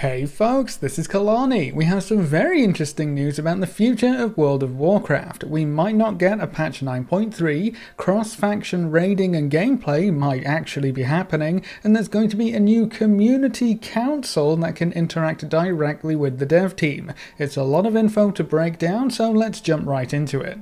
Hey folks, this is Kalani. We have some very interesting news about the future of World of Warcraft. We might not get a patch 9.3, cross-faction raiding and gameplay might actually be happening, and there's going to be a new community council that can interact directly with the dev team. It's a lot of info to break down, so let's jump right into it.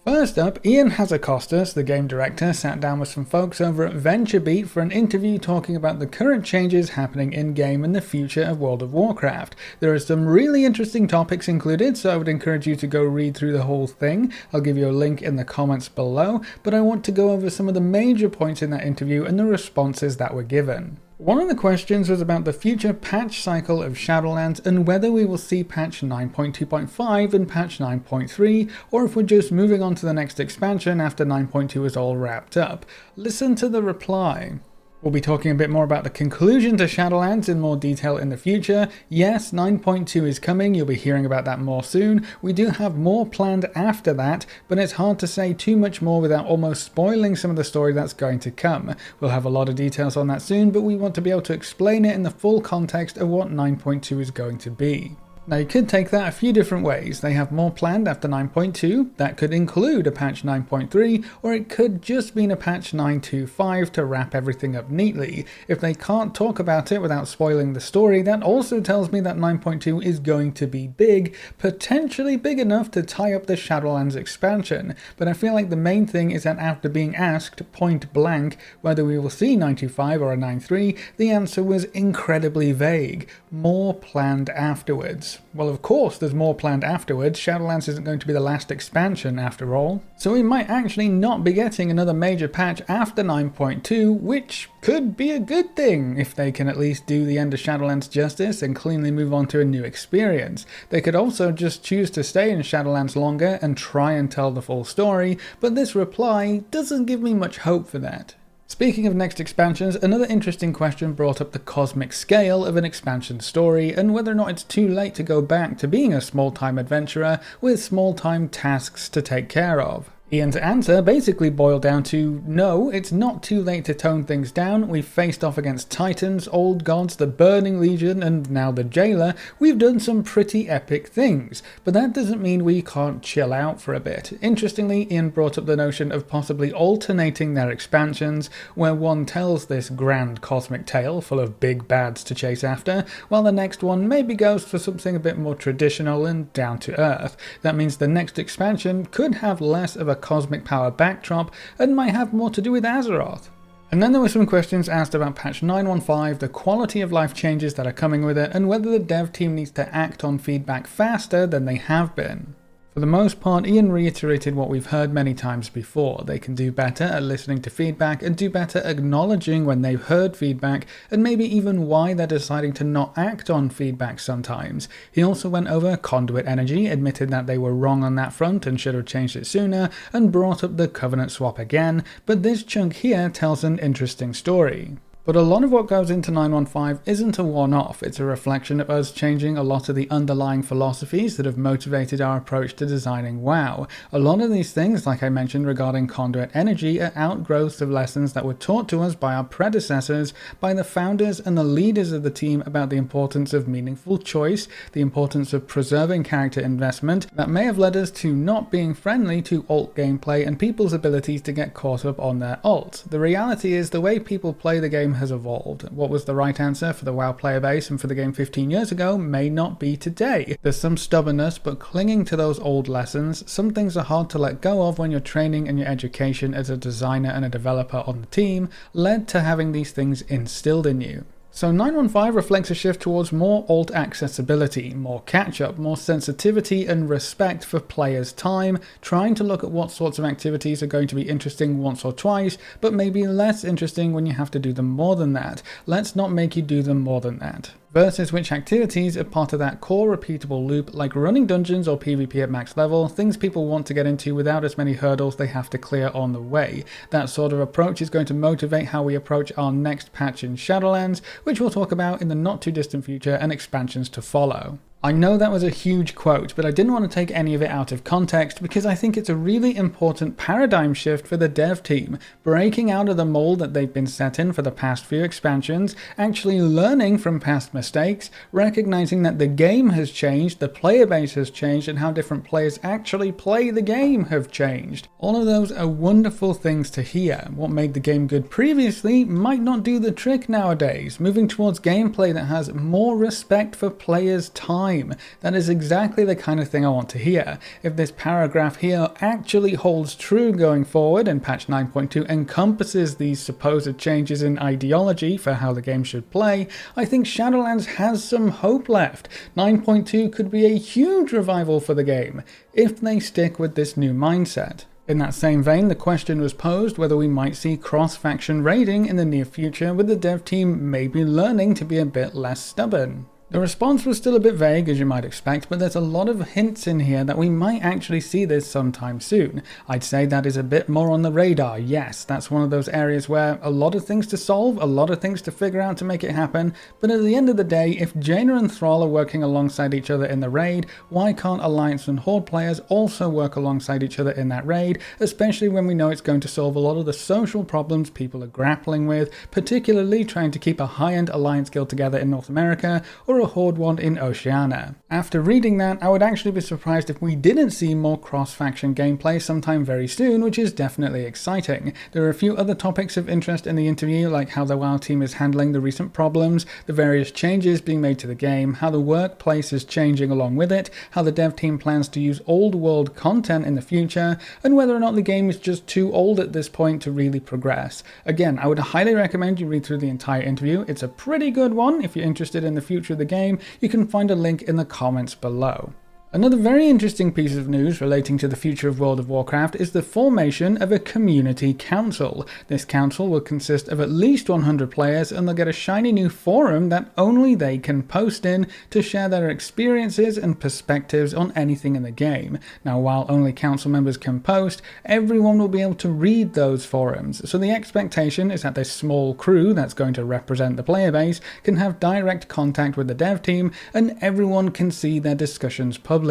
First up, Ian Hazzikostas, the game director, sat down with some folks over at VentureBeat for an interview talking about the current changes happening in-game and the future of World of Warcraft. There are some really interesting topics included, so I would encourage you to go read through the whole thing. I'll give you a link in the comments below, but I want to go over some of the major points in that interview and the responses that were given. One of the questions was about the future patch cycle of Shadowlands and whether we will see patch 9.2.5 and patch 9.3, or if we're just moving on to the next expansion after 9.2 is all wrapped up. Listen to the reply. We'll be talking a bit more about the conclusion to Shadowlands in more detail in the future. Yes, 9.2 is coming, you'll be hearing about that more soon. We do have more planned after that, but it's hard to say too much more without almost spoiling some of the story that's going to come. We'll have a lot of details on that soon, but we want to be able to explain it in the full context of what 9.2 is going to be. Now you could take that a few different ways. They have more planned after 9.2, that could include a patch 9.3, or it could just mean a patch 9.2.5 to wrap everything up neatly. If they can't talk about it without spoiling the story, that also tells me that 9.2 is going to be big, potentially big enough to tie up the Shadowlands expansion. But I feel like the main thing is that after being asked point blank whether we will see 9.2.5 or a 9.3, the answer was incredibly vague. More planned afterwards. Well, of course there's more planned afterwards. Shadowlands isn't going to be the last expansion after all. So we might actually not be getting another major patch after 9.2, which could be a good thing if they can at least do the end of Shadowlands justice and cleanly move on to a new experience. They could also just choose to stay in Shadowlands longer and try and tell the full story, but this reply doesn't give me much hope for that. Speaking of next expansions, another interesting question brought up the cosmic scale of an expansion story and whether or not it's too late to go back to being a small-time adventurer with small-time tasks to take care of. Ian's answer basically boiled down to, no, it's not too late to tone things down. We've faced off against Titans, Old Gods, the Burning Legion, and now the Jailer. We've done some pretty epic things, but that doesn't mean we can't chill out for a bit. Interestingly, Ian brought up the notion of possibly alternating their expansions, where one tells this grand cosmic tale full of big bads to chase after, while the next one maybe goes for something a bit more traditional and down to earth. That means the next expansion could have less of a cosmic power backdrop and might have more to do with Azeroth. And then there were some questions asked about patch 9.1.5, the quality of life changes that are coming with it, and whether the dev team needs to act on feedback faster than they have been. For the most part, Ian reiterated what we've heard many times before. They can do better at listening to feedback and do better acknowledging when they've heard feedback and maybe even why they're deciding to not act on feedback sometimes. He also went over conduit energy, admitted that they were wrong on that front and should have changed it sooner, and brought up the covenant swap again, but this chunk here tells an interesting story. But a lot of what goes into 9.1.5 isn't a one-off, it's a reflection of us changing a lot of the underlying philosophies that have motivated our approach to designing WoW. A lot of these things, like I mentioned regarding conduit energy, are outgrowths of lessons that were taught to us by our predecessors, by the founders and the leaders of the team about the importance of meaningful choice, the importance of preserving character investment, that may have led us to not being friendly to alt gameplay and people's abilities to get caught up on their alt. The reality is the way people play the game has evolved. What was the right answer for the WoW player base and for the game 15 years ago may not be today. There's some stubbornness, but clinging to those old lessons, some things are hard to let go of when your training and your education as a designer and a developer on the team led to having these things instilled in you. So 9.1.5 reflects a shift towards more alt accessibility, more catch-up, more sensitivity and respect for players' time, trying to look at what sorts of activities are going to be interesting once or twice, but maybe less interesting when you have to do them more than that. Let's not make you do them more than that. Versus which activities are part of that core repeatable loop, like running dungeons or PvP at max level, things people want to get into without as many hurdles they have to clear on the way. That sort of approach is going to motivate how we approach our next patch in Shadowlands, which we'll talk about in the not too distant future and expansions to follow. I know that was a huge quote, but I didn't want to take any of it out of context because I think it's a really important paradigm shift for the dev team, breaking out of the mold that they've been set in for the past few expansions, actually learning from past mistakes, recognizing that the game has changed, the player base has changed, and how different players actually play the game have changed. All of those are wonderful things to hear. What made the game good previously might not do the trick nowadays, moving towards gameplay that has more respect for players' time. That is exactly the kind of thing I want to hear. If this paragraph here actually holds true going forward and patch 9.2 encompasses these supposed changes in ideology for how the game should play, I think Shadowlands has some hope left. 9.2 could be a huge revival for the game, if they stick with this new mindset. In that same vein, the question was posed whether we might see cross-faction raiding in the near future, with the dev team maybe learning to be a bit less stubborn. The response was still a bit vague, as you might expect, but there's a lot of hints in here that we might actually see this sometime soon. I'd say that is a bit more on the radar, yes. That's one of those areas where a lot of things to solve, a lot of things to figure out to make it happen, but at the end of the day, if Jaina and Thrall are working alongside each other in the raid, why can't Alliance and Horde players also work alongside each other in that raid, especially when we know it's going to solve a lot of the social problems people are grappling with, particularly trying to keep a high-end Alliance guild together in North America, or a Horde one in Oceania. After reading that, I would actually be surprised if we didn't see more cross-faction gameplay sometime very soon, which is definitely exciting. There are a few other topics of interest in the interview, like how the WoW team is handling the recent problems, the various changes being made to the game, how the workplace is changing along with it, how the dev team plans to use old world content in the future, and whether or not the game is just too old at this point to really progress. Again, I would highly recommend you read through the entire interview. It's a pretty good one if you're interested in the future of the game. You can find a link in the comments below. Another very interesting piece of news relating to the future of World of Warcraft is the formation of a community council. This council will consist of at least 100 players, and they'll get a shiny new forum that only they can post in to share their experiences and perspectives on anything in the game. Now, while only council members can post, everyone will be able to read those forums, so the expectation is that this small crew that's going to represent the player base can have direct contact with the dev team, and everyone can see their discussions publicly.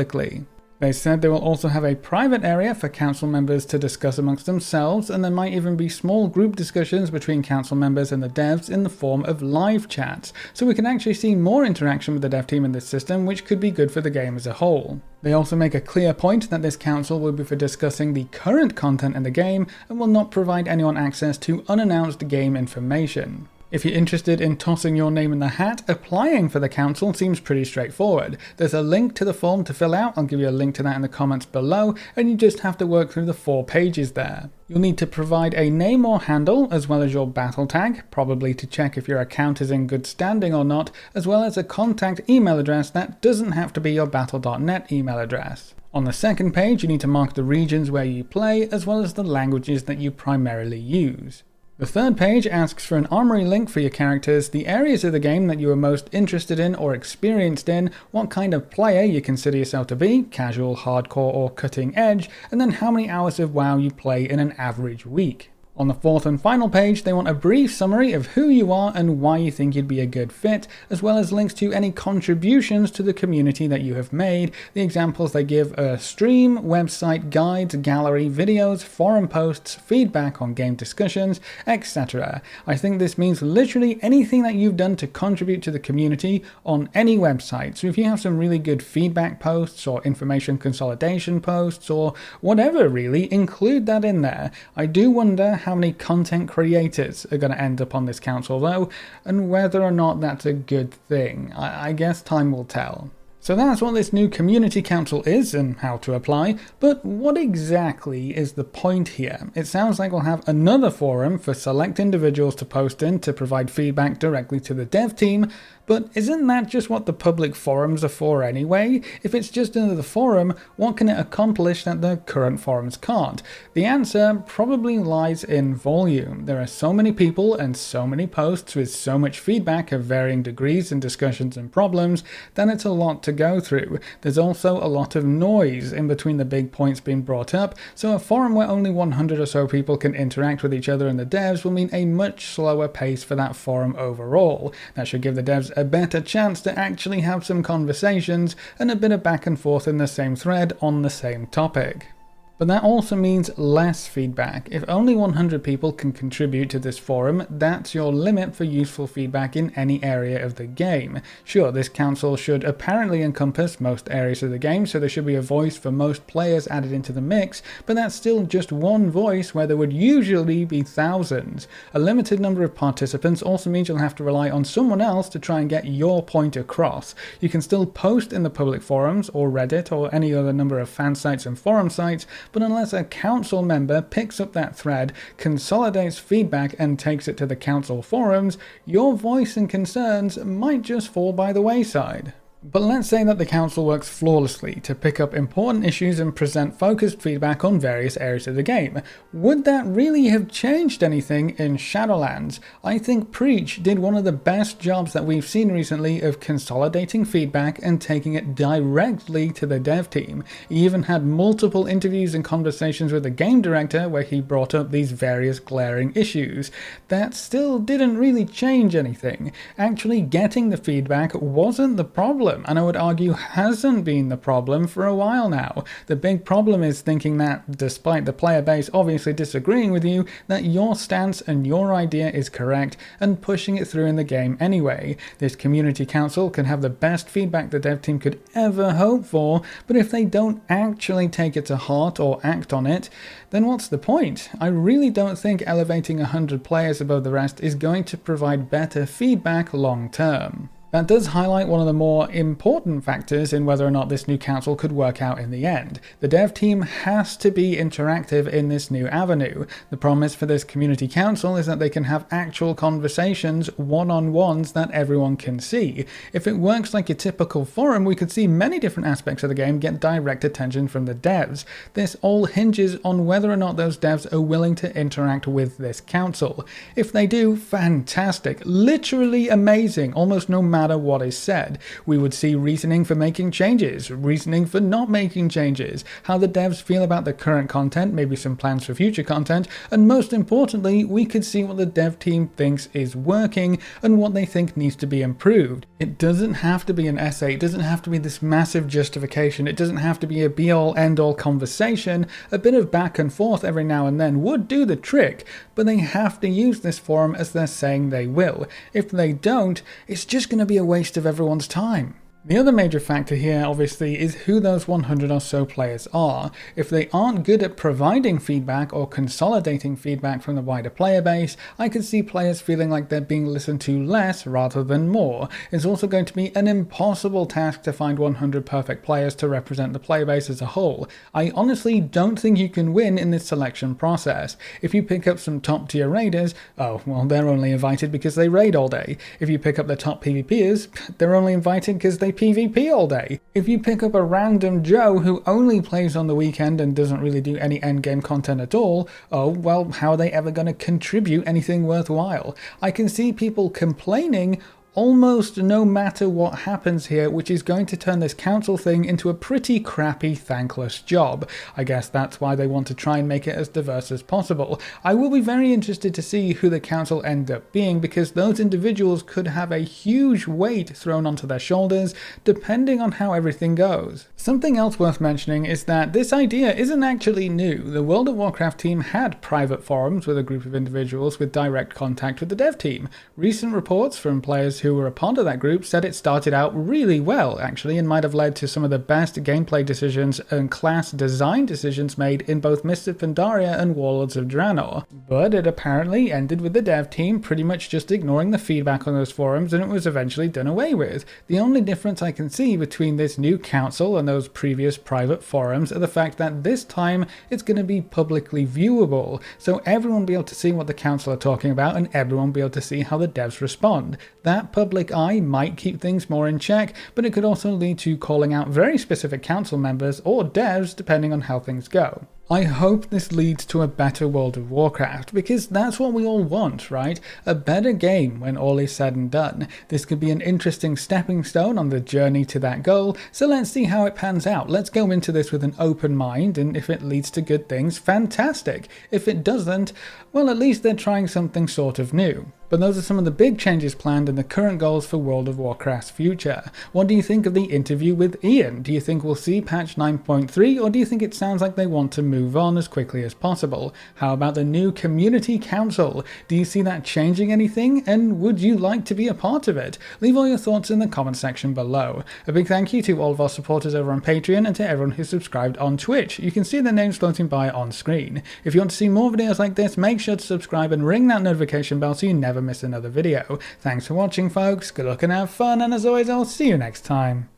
They said they will also have a private area for council members to discuss amongst themselves, and there might even be small group discussions between council members and the devs in the form of live chats, so we can actually see more interaction with the dev team in this system, which could be good for the game as a whole. They also make a clear point that this council will be for discussing the current content in the game and will not provide anyone access to unannounced game information. If you're interested in tossing your name in the hat, applying for the council seems pretty straightforward. There's a link to the form to fill out, I'll give you a link to that in the comments below, and you just have to work through the 4 pages there. You'll need to provide a name or handle, as well as your battle tag, probably to check if your account is in good standing or not, as well as a contact email address that doesn't have to be your battle.net email address. On the second page, you need to mark the regions where you play, as well as the languages that you primarily use. The third page asks for an armory link for your characters, the areas of the game that you are most interested in or experienced in, what kind of player you consider yourself to be, casual, hardcore or cutting edge, and then how many hours of WoW you play in an average week. On the fourth and final page, they want a brief summary of who you are and why you think you'd be a good fit, as well as links to any contributions to the community that you have made. The examples they give are stream, website, guides, gallery, videos, forum posts, feedback on game discussions, etc. I think this means literally anything that you've done to contribute to the community on any website. So if you have some really good feedback posts or information consolidation posts or whatever really, include that in there. I do wonder how many content creators are going to end up on this council though, and whether or not that's a good thing. I guess time will tell. So that's what this new community council is and how to apply, but what exactly is the point here? It sounds like we'll have another forum for select individuals to post in to provide feedback directly to the dev team, but isn't that just what the public forums are for anyway? If it's just another forum, what can it accomplish that the current forums can't? The answer probably lies in volume. There are so many people and so many posts with so much feedback of varying degrees and discussions and problems that it's a lot to go through. There's also a lot of noise in between the big points being brought up, so a forum where only 100 or so people can interact with each other and the devs will mean a much slower pace for that forum overall. That should give the devs a better chance to actually have some conversations and a bit of back and forth in the same thread on the same topic. But that also means less feedback. If only 100 people can contribute to this forum, that's your limit for useful feedback in any area of the game. Sure, this council should apparently encompass most areas of the game, so there should be a voice for most players added into the mix, but that's still just one voice where there would usually be thousands. A limited number of participants also means you'll have to rely on someone else to try and get your point across. You can still post in the public forums or Reddit or any other number of fan sites and forum sites, but unless a council member picks up that thread, consolidates feedback and takes it to the council forums, your voice and concerns might just fall by the wayside. But let's say that the council works flawlessly to pick up important issues and present focused feedback on various areas of the game. Would that really have changed anything in Shadowlands? I think Preach did one of the best jobs that we've seen recently of consolidating feedback and taking it directly to the dev team. He even had multiple interviews and conversations with the game director where he brought up these various glaring issues. That still didn't really change anything. Actually getting the feedback wasn't the problem, and I would argue hasn't been the problem for a while now. The big problem is thinking that, despite the player base obviously disagreeing with you, that your stance and your idea is correct and pushing it through in the game anyway. This community council can have the best feedback the dev team could ever hope for, but if they don't actually take it to heart or act on it, then what's the point? I really don't think elevating 100 players above the rest is going to provide better feedback long term. That does highlight one of the more important factors in whether or not this new council could work out in the end. The dev team has to be interactive in this new avenue. The promise for this community council is that they can have actual conversations, one-on-ones that everyone can see. If it works like a typical forum, we could see many different aspects of the game get direct attention from the devs. This all hinges on whether or not those devs are willing to interact with this council. If they do, fantastic, literally amazing, almost no matter what is said. We would see reasoning for making changes, reasoning for not making changes, how the devs feel about the current content, maybe some plans for future content, and most importantly, we could see what the dev team thinks is working and what they think needs to be improved. It doesn't have to be an essay, it doesn't have to be this massive justification, it doesn't have to be a be-all end-all conversation. A bit of back and forth every now and then would do the trick, but they have to use this forum as they're saying they will. If they don't, it's just going to be a waste of everyone's time. The other major factor here, obviously, is who those 100 or so players are. If they aren't good at providing feedback or consolidating feedback from the wider player base, I could see players feeling like they're being listened to less rather than more. It's also going to be an impossible task to find 100 perfect players to represent the player base as a whole. I honestly don't think you can win in this selection process. If you pick up some top tier raiders, oh, well, they're only invited because they raid all day. If you pick up the top PvPers, they're only invited because they PvP all day. If you pick up a random Joe who only plays on the weekend and doesn't really do any endgame content at all, oh, well, how are they ever going to contribute anything worthwhile? I can see people complaining almost no matter what happens here, which is going to turn this council thing into a pretty crappy, thankless job. I guess that's why they want to try and make it as diverse as possible. I will be very interested to see who the council end up being, because those individuals could have a huge weight thrown onto their shoulders, depending on how everything goes. Something else worth mentioning is that this idea isn't actually new. The World of Warcraft team had private forums with a group of individuals with direct contact with the dev team. Recent reports from players who were a part of that group said it started out really well, actually, and might have led to some of the best gameplay decisions and class design decisions made in both Mists of Pandaria and Warlords of Draenor. But it apparently ended with the dev team pretty much just ignoring the feedback on those forums, and it was eventually done away with. The only difference I can see between this new council and those previous private forums are the fact that this time it's going to be publicly viewable, so everyone will be able to see what the council are talking about and everyone will be able to see how the devs respond. That public eye might keep things more in check, but it could also lead to calling out very specific council members or devs depending on how things go. I hope this leads to a better World of Warcraft, because that's what we all want, right? A better game when all is said and done. This could be an interesting stepping stone on the journey to that goal, so let's see how it pans out. Let's go into this with an open mind, and if it leads to good things, fantastic. If it doesn't, well, at least they're trying something sort of new. But those are some of the big changes planned and the current goals for World of Warcraft's future. What do you think of the interview with Ian? Do you think we'll see patch 9.3, or do you think it sounds like they want to move on as quickly as possible? How about the new Community Council? Do you see that changing anything, and would you like to be a part of it? Leave all your thoughts in the comment section below. A big thank you to all of our supporters over on Patreon and to everyone who subscribed on Twitch. You can see their names floating by on screen. If you want to see more videos like this, make sure to subscribe and ring that notification bell so you never miss another video. Thanks for watching, folks. Good luck and have fun, and as always, I'll see you next time.